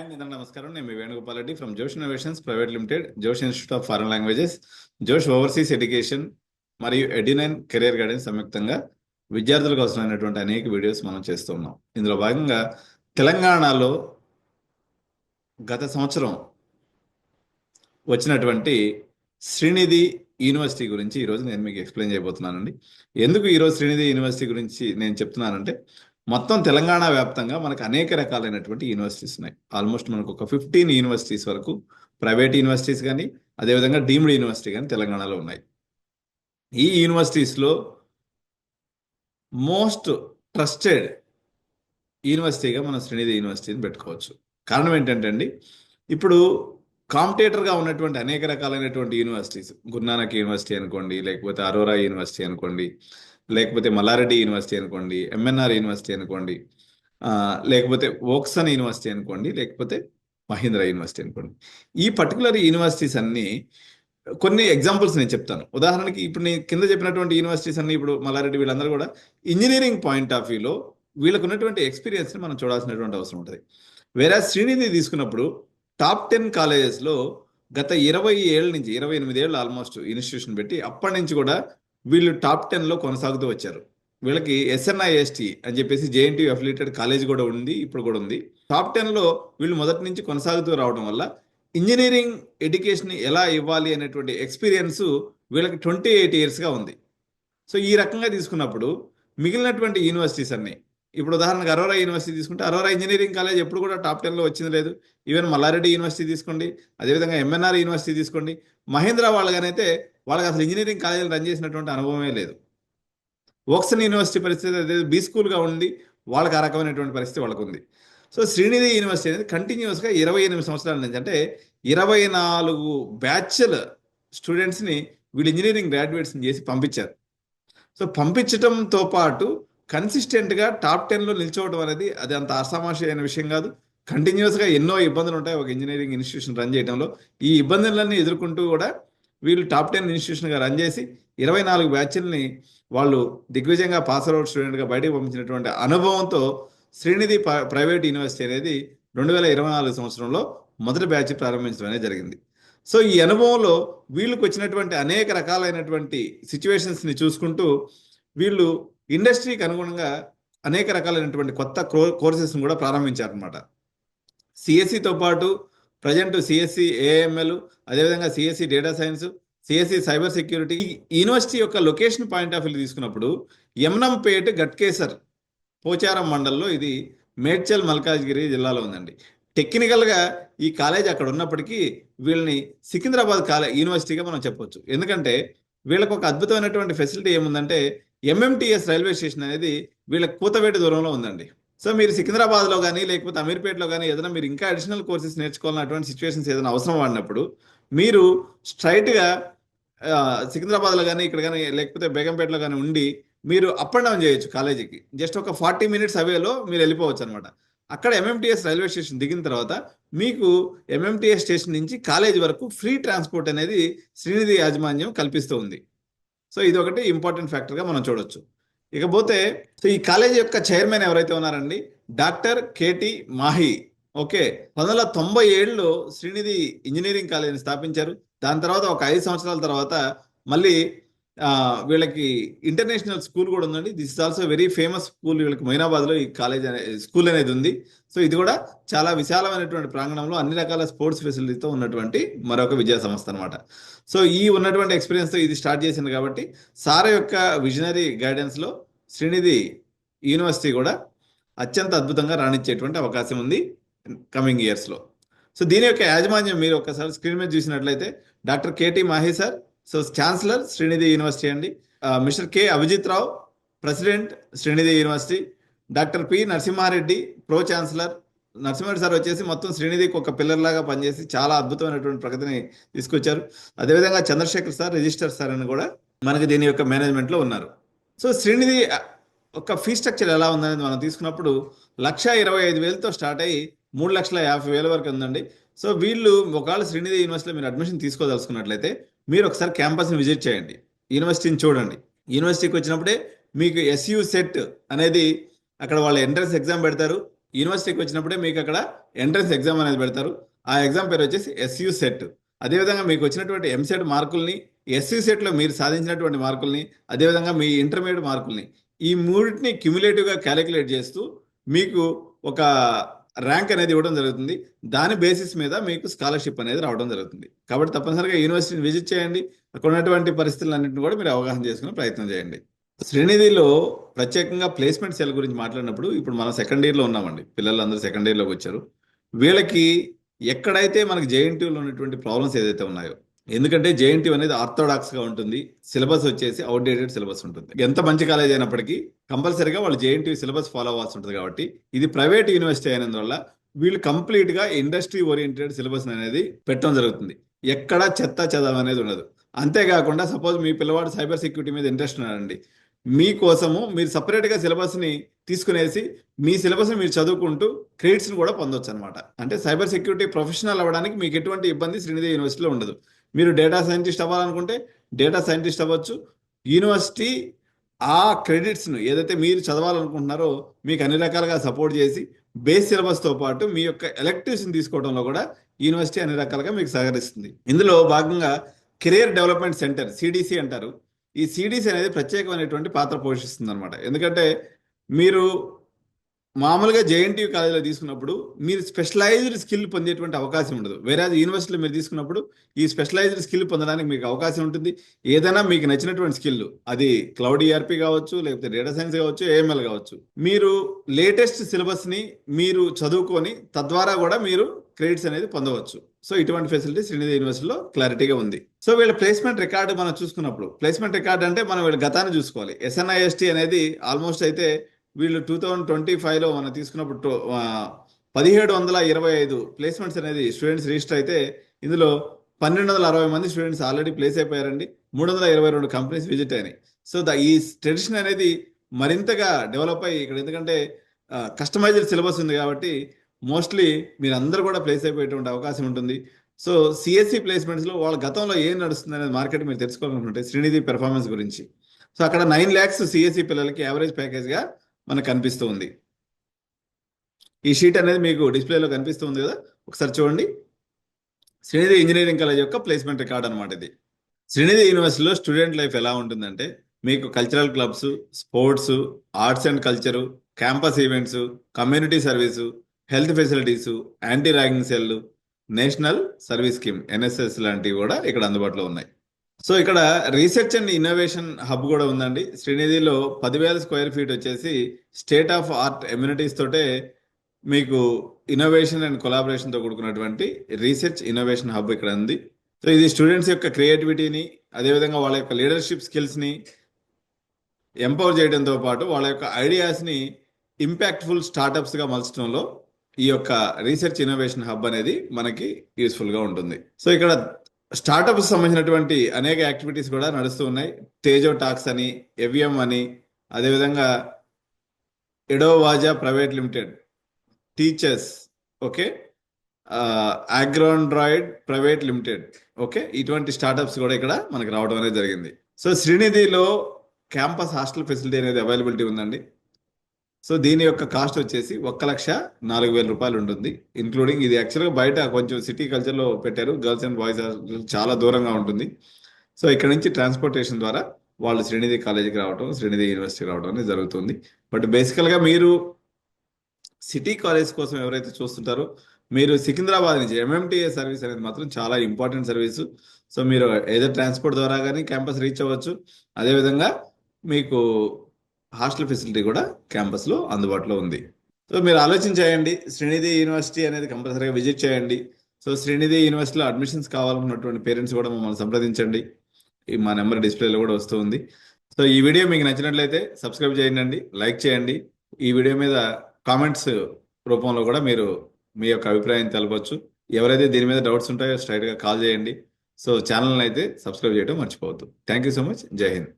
అండి, అందరికీ నమస్కారం. నేను మీ వేణుగోపాల్ రెడ్డి ఫ్రమ్ జోష్ ఇన్నోవేషన్స్ ప్రైవేట్ లిమిటెడ్, జోష్ ఇన్స్టిట్యూట్ ఆఫ్ ఫారెన్ లాంగ్వేజెస్, జోష్ ఓవర్సీస్ ఎడ్యుకేషన్ మరియు ఎడ్యునైన్ కెరియర్ గైడెన్స్ సంయుక్తంగా విద్యార్థులకు అవసరమైనటువంటి అనేక వీడియోస్ మనం చేస్తూ ఉన్నాం. ఇందులో భాగంగా తెలంగాణలో గత సంవత్సరం వచ్చినటువంటి శ్రీనిధి యూనివర్సిటీ గురించి ఈరోజు నేను మీకు ఎక్స్ప్లెయిన్ చేయబోతున్నానండి. ఎందుకు ఈరోజు శ్రీనిధి యూనివర్సిటీ గురించి నేను చెప్తున్నానంటే, మొత్తం తెలంగాణ వ్యాప్తంగా మనకు అనేక రకాలైనటువంటి యూనివర్సిటీస్ ఉన్నాయి. ఆల్మోస్ట్ మనకు ఒక 15 యూనివర్సిటీస్ వరకు ప్రైవేట్ యూనివర్సిటీస్ కానీ, అదేవిధంగా డీమ్డ్ యూనివర్సిటీ కానీ తెలంగాణలో ఉన్నాయి. ఈ యూనివర్సిటీస్లో మోస్ట్ ట్రస్టెడ్ యూనివర్సిటీగా మనం శ్రీనిధి యూనివర్సిటీని పెట్టుకోవచ్చు. కారణం ఏంటంటే అండి, ఇప్పుడు కాంపిటేటర్గా ఉన్నటువంటి అనేక రకాలైనటువంటి యూనివర్సిటీస్, గురునానక్ యూనివర్సిటీ అనుకోండి, లేకపోతే అరోరా యూనివర్సిటీ అనుకోండి, లేకపోతే మల్లారెడ్డి యూనివర్సిటీ అనుకోండి, ఎంఎన్ఆర్ యూనివర్సిటీ అనుకోండి, లేకపోతే వోక్సన్ యూనివర్సిటీ అనుకోండి, లేకపోతే మహీంద్రా యూనివర్సిటీ అనుకోండి. ఈ పర్టికులర్ యూనివర్సిటీస్ అన్ని కొన్ని ఎగ్జాంపుల్స్ నేను చెప్తాను. ఉదాహరణకి ఇప్పుడు నేను కింద చెప్పినటువంటి యూనివర్సిటీస్ అన్ని, ఇప్పుడు మల్లారెడ్డి వీళ్ళందరూ కూడా ఇంజనీరింగ్ పాయింట్ ఆఫ్ వ్యూలో వీళ్ళకు ఉన్నటువంటి ఎక్స్పీరియన్స్ని మనం చూడాల్సినటువంటి అవసరం ఉంటుంది. వేరే శ్రీనిధి తీసుకున్నప్పుడు టాప్ 10 కాలేజెస్లో గత 20 ఏళ్ళ నుంచి 28 ఏళ్ళు ఆల్మోస్ట్ ఇన్స్టిట్యూషన్ పెట్టి అప్పటి నుంచి కూడా వీళ్ళు టాప్ 10లో కొనసాగుతూ వచ్చారు. వీళ్ళకి ఎస్ఎన్ఐఎస్టి అని చెప్పేసి జేఎన్టీ అఫిలియేటెడ్ కాలేజ్ కూడా ఉంది, ఇప్పుడు కూడా ఉంది. టాప్ 10లో వీళ్ళు మొదటి నుంచి కొనసాగుతూ రావడం వల్ల ఇంజనీరింగ్ ఎడ్యుకేషన్ ఎలా ఇవ్వాలి అనేటువంటి ఎక్స్పీరియన్స్ వీళ్ళకి 28 ఇయర్స్గా ఉంది. సో ఈ రకంగా తీసుకున్నప్పుడు మిగిలినటువంటి యూనివర్సిటీస్ అన్ని, ఇప్పుడు ఉదాహరణకు అరోరా యూనివర్సిటీ తీసుకుంటే అరోరా ఇంజనీరింగ్ కాలేజ్ ఎప్పుడు కూడా టాప్ 10లో వచ్చింది లేదు. ఈవెన్ మల్లారెడ్డి యూనివర్సిటీ తీసుకోండి, అదేవిధంగా ఎంఎన్ఆర్ యూనివర్సిటీ తీసుకోండి, మహేంద్ర వాళ్ళగానైతే వాళ్ళకి అసలు ఇంజనీరింగ్ కాలేజీలు రన్ చేసినటువంటి అనుభవమే లేదు. వోక్సన్ యూనివర్సిటీ పరిస్థితి అదే బీ స్కూల్గా ఉంది, వాళ్ళకి ఆ రకమైనటువంటి పరిస్థితి వాళ్ళకు ఉంది. సో శ్రీనిధి యూనివర్సిటీ అనేది కంటిన్యూస్గా 28 సంవత్సరాల నుంచి, అంటే 24 బ్యాచ్ల స్టూడెంట్స్ని వీళ్ళు ఇంజనీరింగ్ గ్రాడ్యుయేట్స్ని చేసి పంపించారు. సో పంపించడంతో పాటు కన్సిస్టెంట్గా టాప్ 10లో నిల్చోవడం అనేది అది అంత అసామాన్యమైన విషయం కాదు. కంటిన్యూస్గా ఎన్నో ఇబ్బందులు ఉంటాయి ఒక ఇంజనీరింగ్ ఇన్స్టిట్యూషన్ రన్ చేయడంలో. ఈ ఇబ్బందులన్నీ ఎదుర్కొంటూ కూడా వీళ్ళు టాప్ 10 ఇన్స్టిట్యూషన్గా రన్ చేసి 24 బ్యాచ్ల్ని వాళ్ళు దిగ్విజయంగా పాస్ అవుట్ స్టూడెంట్గా బయటకు పంపించినటువంటి అనుభవంతో శ్రీనిధి ప్రైవేట్ యూనివర్సిటీ అనేది 2024 సంవత్సరంలో మొదటి బ్యాచ్ ప్రారంభించడం అనేది జరిగింది. సో ఈ అనుభవంలో వీళ్ళకి వచ్చినటువంటి అనేక రకాలైనటువంటి సిచ్యువేషన్స్ని చూసుకుంటూ వీళ్ళు ఇండస్ట్రీకి అనుగుణంగా అనేక రకాలైనటువంటి కొత్త కోర్సెస్ని కూడా ప్రారంభించారనమాట. సిఎస్సితో పాటు ప్రజెంట్ సిఎస్సి ఏఎంఎల్, అదేవిధంగా CSE data science, CSE cyber security. ఈ యూనివర్సిటీ యొక్క లొకేషన్ పాయింట్ ఆఫ్ వ్యూ తీసుకున్నప్పుడు యమునంపేట్, గట్కేసర్, పోచారం మండల్లో ఇది మేడ్చల్ మల్కాజ్గిరి జిల్లాలో ఉందండి. టెక్నికల్గా ఈ కాలేజ్ అక్కడ ఉన్నప్పటికీ వీళ్ళని సికింద్రాబాద్ యూనివర్సిటీగా మనం చెప్పొచ్చు. ఎందుకంటే వీళ్ళకు ఒక అద్భుతమైనటువంటి ఫెసిలిటీ ఏముందంటే, ఎంఎంటీఎస్ రైల్వే స్టేషన్ అనేది వీళ్ళకి కూతవేటి దూరంలో ఉందండి. సో మీరు సికింద్రాబాద్లో కానీ లేకపోతే అమీర్పేటలో కానీ ఏదైనా మీరు ఇంకా అడిషనల్ కోర్సెస్ నేర్చుకోవాలన్నటువంటి సిచ్యువేషన్స్ ఏదైనా అవసరం పడినప్పుడు మీరు స్ట్రైట్గా సికింద్రాబాద్లో కానీ ఇక్కడ కానీ లేకపోతే బేగంపేటలో కానీ ఉండి మీరు అప్ అండ్ డౌన్ చేయొచ్చు కాలేజీకి. జస్ట్ ఒక 40 మినిట్స్ అవేలో మీరు వెళ్ళిపోవచ్చు అనమాట. అక్కడ ఎంఎంటీఎస్ రైల్వే స్టేషన్ దిగిన తర్వాత మీకు ఎంఎంటీఎస్ స్టేషన్ నుంచి కాలేజీ వరకు ఫ్రీ ట్రాన్స్పోర్ట్ అనేది శ్రీనిధి యాజమాన్యం కల్పిస్తూ ఉంది. సో ఇది ఒకటి ఇంపార్టెంట్ ఫ్యాక్టర్గా మనం చూడొచ్చు. ఇకపోతే సో ఈ కాలేజీ యొక్క చైర్మన్ ఎవరైతే ఉన్నారండి, డాక్టర్ కేటీ మాహి. ఓకే, 1997లో శ్రీనిధి ఇంజనీరింగ్ కాలేజీని స్థాపించారు. దాని తర్వాత ఒక 5 సంవత్సరాల తర్వాత మళ్ళీ వీళ్ళకి ఇంటర్నేషనల్ స్కూల్ కూడా ఉందండి. This is also very famous school. వీళ్ళకి మొయినాబాద్లో ఈ కాలేజ్ స్కూల్ అనేది ఉంది. సో ఇది కూడా చాలా విశాలమైనటువంటి ప్రాంగణంలో అన్ని రకాల స్పోర్ట్స్ ఫెసిలిటీతో ఉన్నటువంటి మరొక విద్యా సంస్థ అనమాట. సో ఈ ఉన్నటువంటి ఎక్స్పీరియన్స్తో ఇది స్టార్ట్ చేసింది కాబట్టి సార్ యొక్క విజనరీ గైడెన్స్లో శ్రీనిధి యూనివర్సిటీ కూడా అత్యంత అద్భుతంగా రాణించేటువంటి అవకాశం ఉంది కమింగ్ ఇయర్స్లో. సో దీని యొక్క యాజమాన్యం మీరు ఒకసారి స్క్రీన్ మీద చూసినట్లయితే doctor K T Mahi sir, so chancellor Srinidhi university అండి. Mister K Abhijit Rao, president Srinidhi university. Doctor P Narasimha Reddy, pro chancellor. Narasimha Reddy sir వచ్చేసి మొత్తం శ్రీనిధికి ఒక పిల్లర్ లాగా పనిచేసి చాలా అద్భుతమైనటువంటి ప్రగతిని తీసుకొచ్చారు. అదేవిధంగా చంద్రశేఖర్ సార్, రిజిస్టర్ సార్ అని కూడా మనకి దీని యొక్క మేనేజ్మెంట్లో ఉన్నారు. సో శ్రీనిధి ఒక ఫీ స్ట్రక్చర్ ఎలా ఉందనేది మనం తీసుకున్నప్పుడు 1,25,000తో స్టార్ట్ అయ్యి 3,50,000 వరకు ఉందండి. సో వీళ్ళు ఒకవేళ శ్రీనిధి యూనివర్సిటీలో మీరు అడ్మిషన్ తీసుకోదలుచుకున్నట్లయితే మీరు ఒకసారి క్యాంపస్ని విజిట్ చేయండి, యూనివర్సిటీని చూడండి. యూనివర్సిటీకి వచ్చినప్పుడే మీకు ఎస్యూ సెట్ అనేది అక్కడ వాళ్ళు ఎంట్రన్స్ ఎగ్జామ్ పెడతారు. యూనివర్సిటీకి వచ్చినప్పుడే మీకు అక్కడ ఎంట్రన్స్ ఎగ్జామ్ అనేది పెడతారు. ఆ ఎగ్జామ్ పేరు వచ్చేసి ఎస్యు సెట్. అదేవిధంగా మీకు వచ్చినటువంటి ఎంసెట్ మార్కుల్ని, ఎస్యు సెట్లో మీరు సాధించినటువంటి మార్కుల్ని, అదేవిధంగా మీ ఇంటర్మీడియట్ మార్కుల్ని, ఈ మూడింటిని క్యుములేటివ్గా క్యాలిక్యులేట్ చేస్తూ మీకు ఒక ర్యాంక్ అనేది ఇవ్వడం జరుగుతుంది. దాని బేసిస్ మీద మీకు స్కాలర్షిప్ అనేది రావడం జరుగుతుంది. కాబట్టి తప్పనిసరిగా యూనివర్సిటీని విజిట్ చేయండి. అక్కడ ఉన్నటువంటి పరిస్థితులన్నింటినీ కూడా మీరు అవగాహన చేసుకునే ప్రయత్నం చేయండి. శ్రీనిధిలో ప్రత్యేకంగా ప్లేస్మెంట్ సెల్ గురించి మాట్లాడినప్పుడు ఇప్పుడు మనం సెకండ్ ఇయర్లో ఉన్నామండి. పిల్లలందరూ సెకండ్ ఇయర్లోకి వచ్చారు. వీళ్ళకి ఎక్కడైతే మనకి జేఎన్టీయూలో ఉన్నటువంటి ప్రాబ్లమ్స్ ఏదైతే ఉన్నాయో, ఎందుకంటే జేఎన్టీయూ అనేది ఆర్థోడాక్స్గా ఉంటుంది. సిలబస్ వచ్చేసి అవుట్డేటెడ్ సిలబస్ ఉంటుంది. ఎంత మంచి కాలేజ్ అయినప్పటికీ కంపల్సరీగా వాళ్ళు జేఎన్టీయూ సిలబస్ ఫాలో అవ్వాల్సి ఉంటుంది. కాబట్టి ఇది ప్రైవేట్ యూనివర్సిటీ అయినందువల్ల వీళ్ళు కంప్లీట్గా ఇండస్ట్రీ ఓరియంటెడ్ సిలబస్ అనేది పెట్టడం జరుగుతుంది. ఎక్కడ చెత్త చెదం అనేది ఉండదు. అంతేకాకుండా సపోజ్ మీ పిల్లవాడు సైబర్ సెక్యూరిటీ మీద ఇంట్రెస్ట్ ఉన్నాడండి, మీకోసము మీరు సపరేట్గా సిలబస్ని తీసుకునేసి మీ సిలబస్ని మీరు చదువుకుంటూ క్రెడిట్స్ని కూడా పొందొచ్చు అనమాట. అంటే సైబర్ సెక్యూరిటీ ప్రొఫెషనల్ అవ్వడానికి మీకు ఎటువంటి ఇబ్బంది శ్రీనిధి యూనివర్సిటీలో ఉండదు. మీరు డేటా సైంటిస్ట్ అవ్వాలనుకుంటే డేటా సైంటిస్ట్ అవ్వచ్చు. యూనివర్సిటీ ఆ క్రెడిట్స్ను ఏదైతే మీరు చదవాలనుకుంటున్నారో మీకు అన్ని రకాలుగా సపోర్ట్ చేసి బేస్ సిలబస్తో పాటు మీ యొక్క ఎలెక్టివ్స్ని తీసుకోవడంలో కూడా యూనివర్సిటీ అన్ని రకాలుగా మీకు సహకరిస్తుంది. ఇందులో భాగంగా కెరియర్ డెవలప్మెంట్ సెంటర్ సిడిసి అంటారు. ఈ సిడిసి అనేది ప్రత్యేకమైనటువంటి పాత్ర పోషిస్తుంది అనమాట. ఎందుకంటే మీరు మామూలుగా జేఎన్టీయూ కాలేజీలో తీసుకున్నప్పుడు మీరు స్పెషలైజ్డ్ స్కిల్ పొందేటువంటి అవకాశం ఉండదు. వేరే యూనివర్సిటీలో మీరు తీసుకున్నప్పుడు ఈ స్పెషలైజ్డ్ స్కిల్ పొందడానికి మీకు అవకాశం ఉంటుంది. ఏదైనా మీకు నచ్చినటువంటి స్కిల్, అది క్లౌడ్ ఈఆర్పీ కావచ్చు, లేకపోతే డేటా సైన్స్ కావచ్చు, ఏఎంఎల్ కావచ్చు, మీరు లేటెస్ట్ సిలబస్ని మీరు చదువుకొని తద్వారా కూడా మీరు క్రెడిట్స్ అనేది పొందవచ్చు. సో ఇటువంటి ఫెసిలిటీ శ్రీనిధి యూనివర్సిటీలో క్లారిటీగా ఉంది. సో వీళ్ళ ప్లేస్మెంట్ రికార్డు మనం చూసుకున్నప్పుడు, ప్లేస్మెంట్ రికార్డ్ అంటే మనం వీళ్ళ గతాన్ని చూసుకోవాలి. ఎస్ఎన్ఐఎస్టీ అనేది ఆల్మోస్ట్ అయితే వీళ్ళు 2025లో మనం తీసుకున్నప్పుడు 1725 ప్లేస్మెంట్స్ అనేది స్టూడెంట్స్ రిజిస్టర్ అయితే ఇందులో 1260 మంది స్టూడెంట్స్ ఆల్రెడీ ప్లేస్ అయిపోయారండి. 322 కంపెనీస్ విజిట్ అయినాయి. సో ఈ ట్రెడిషన్ అనేది మరింతగా డెవలప్ అయ్యి ఇక్కడ, ఎందుకంటే కస్టమైజ్డ్ సిలబస్ ఉంది కాబట్టి మోస్ట్లీ మీరు అందరూ కూడా ప్లేస్ అయిపోయేటువంటి అవకాశం ఉంటుంది. సో సిఎస్సి ప్లేస్మెంట్స్లో వాళ్ళ గతంలో ఏం నడుస్తుంది అనేది మార్కెట్ మీరు తెలుసుకోవాలనుకుంటే శ్రీనిధి పెర్ఫార్మెన్స్ గురించి. సో అక్కడ 9 lakhs సిఎస్సి పిల్లలకి యావరేజ్ ప్యాకేజ్గా మనకు కనిపిస్తూ ఉంది. ఈ షీట్ అనేది మీకు డిస్ప్లేలో కనిపిస్తూ ఉంది కదా, ఒకసారి చూడండి. శ్రీనిధి ఇంజనీరింగ్ కాలేజ్ యొక్క ప్లేస్మెంట్ రికార్డ్ అనమాట ఇది. శ్రీనిధి యూనివర్సిటీలో స్టూడెంట్ లైఫ్ ఎలా ఉంటుందంటే మీకు cultural clubs, sports, arts and culture, campus events, community service, health facilities, anti ragging cell, national service scheme NSS లాంటివి కూడా ఇక్కడ అందుబాటులో ఉన్నాయి. సో ఇక్కడ రీసెర్చ్ అండ్ ఇన్నోవేషన్ హబ్ కూడా ఉందండి. శ్రీనిధిలో 10,000 స్క్వేర్ ఫీట్ వచ్చేసి స్టేట్ ఆఫ్ ఆర్ట్ ఎమ్యూనిటీస్ తోటే మీకు ఇన్నోవేషన్ అండ్ కొలాబరేషన్తో కూడుకున్నటువంటి రీసెర్చ్ ఇన్నోవేషన్ హబ్ ఇక్కడ ఉంది. సో ఇది స్టూడెంట్స్ యొక్క క్రియేటివిటీని, అదేవిధంగా వాళ్ళ యొక్క లీడర్షిప్ స్కిల్స్ని ఎంపవర్ చేయడంతో పాటు వాళ్ళ యొక్క ఐడియాస్ని ఇంపాక్ట్ఫుల్ స్టార్టప్స్గా మలచడంలో ఈ యొక్క రీసెర్చ్ ఇన్నోవేషన్ హబ్ అనేది మనకి యూస్ఫుల్గా ఉంటుంది. సో ఇక్కడ స్టార్టప్స్ సంబంధించినటువంటి అనేక యాక్టివిటీస్ కూడా నడుస్తూ ఉన్నాయి. తేజో టాక్స్ అని, ఎవిఎం అని, అదేవిధంగా ఎడోవాజా ప్రైవేట్ లిమిటెడ్, టీచర్స్, ఓకే, అగ్రాండ్రాయిడ్ ప్రైవేట్ లిమిటెడ్, ఓకే, ఇటువంటి స్టార్టప్స్ కూడా ఇక్కడ మనకి రావడం అనేది జరిగింది. సో శ్రీనిధిలో క్యాంపస్ హాస్టల్ ఫెసిలిటీ అనేది అవైలబిలిటీ ఉందండి. సో దీని యొక్క కాస్ట్ వచ్చేసి 1,04,000 రూపాయలు ఉంటుంది. ఇంక్లూడింగ్ ఇది యాక్చువల్గా బయట కొంచెం సిటీ కల్చర్లో పెట్టారు, గర్ల్స్ అండ్ బాయ్స్ చాలా దూరంగా ఉంటుంది. సో ఇక్కడ నుంచి ట్రాన్స్పోర్టేషన్ ద్వారా వాళ్ళు శ్రీనిధి కాలేజీకి రావడం, శ్రీనిధి యూనివర్సిటీకి రావడం అనేది జరుగుతుంది. బట్ బేసికల్గా మీరు సిటీ కాలేజ్ కోసం ఎవరైతే చూస్తుంటారో, మీరు సికింద్రాబాద్ నుంచి ఎంఎంటీఏ సర్వీస్ అనేది మాత్రం చాలా ఇంపార్టెంట్ సర్వీసు. సో మీరు ఏదో ట్రాన్స్పోర్ట్ ద్వారా కానీ క్యాంపస్ రీచ్ అవ్వచ్చు. అదేవిధంగా మీకు హాస్టల్ ఫెసిలిటీ కూడా క్యాంపస్లో అందుబాటులో ఉంది. సో మీరు ఆలోచించేయండి, శ్రీనిధి యూనివర్సిటీ అనేది కంపల్సరీగా విజిట్ చేయండి. సో శ్రీనిధి యూనివర్సిటీలో అడ్మిషన్స్ కావాలనుకున్నటువంటి పేరెంట్స్ కూడా మమ్మల్ని సంప్రదించండి. మా నెంబర్ డిస్ప్లేలో కూడా వస్తూ ఉంది. సో ఈ వీడియో మీకు నచ్చినట్లయితే సబ్స్క్రైబ్ చేయండి, లైక్ చేయండి. ఈ వీడియో మీద కామెంట్స్ రూపంలో కూడా మీరు మీ యొక్క అభిప్రాయం తెలపవచ్చు. ఎవరైతే దీని మీద డౌట్స్ ఉంటాయో స్ట్రైట్గా కాల్ చేయండి. సో ఛానల్ని అయితే సబ్స్క్రైబ్ చేయడం మర్చిపోవద్దు. Thank you so much. జై హింద్.